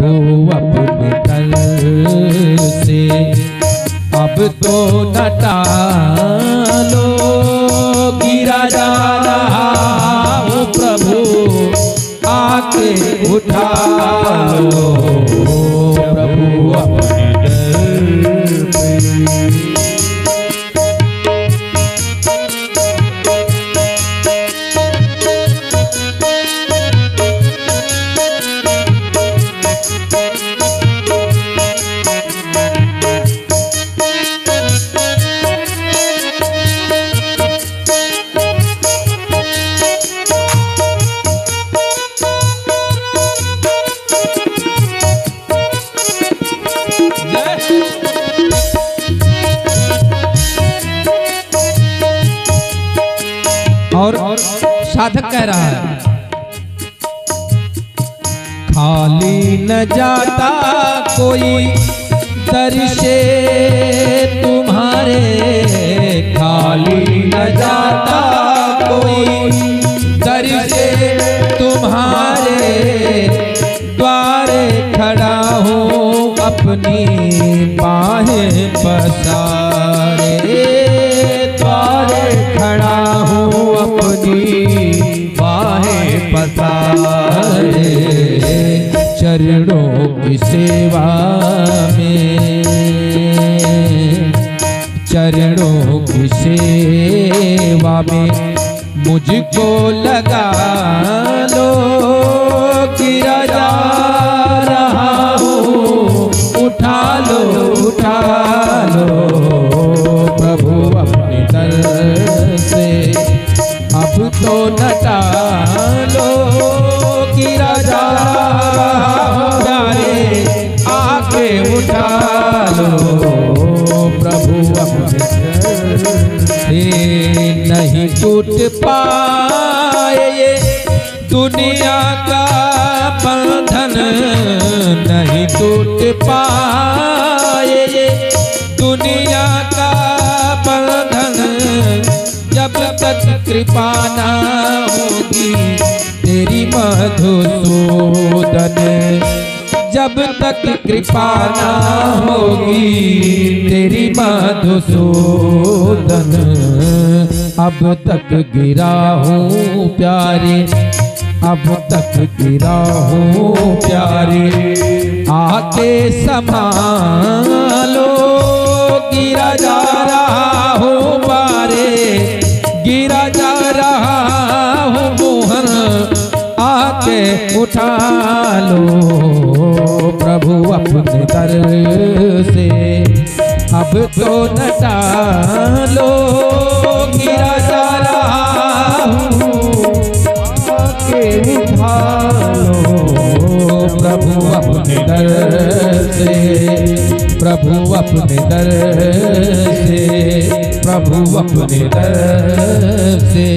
प्रभु अपने दर से अब तो न टालो, गिरा जा रहा हूँ प्रभु आके उठा लो, प्रभु अपने दर पे। और साधक कह रहा है, खाली न जाता कोई दर से तुम्हारे, खाली न जाता कोई दर से तुम्हारे, द्वारे खड़ा हूँ अपनी बाहें पसारे, द्वारे खड़ा हूँ अपनी बाहें पसारे, चरणों की सेवा में, चरणों की सेवा में मुझको लगा लो, गिरा जा रहा हूँ उठा लो, उठा लो, प्रभु अपने दर से अब तो न टालो, गिरा जा रहा हूँ प्यारे आके उठा लो, प्रभु अपने दर से। नहीं टूट पाए ये दुनिया का बंधन, नहीं टूट पाए ये दुनिया का बंधन, जब तक कृपा ना होगी तेरी मधुसूदन, जब तक कृपा ना होगी तेरी मधुसूदन, अब तक गिरा हूँ प्यारे, अब तक गिरा हूँ प्यारे, आके संभालो, गिरा जा रहा हूँ बारे, गिरा जा रहा हूँ मोहन आके उठा लो, प्रभु अपने दर से अब तो न टालो, गिरा जा रहा हूँ आके उठा लो, प्रभु अपने दर से, प्रभु अपने दर से, प्रभु अपने दर से।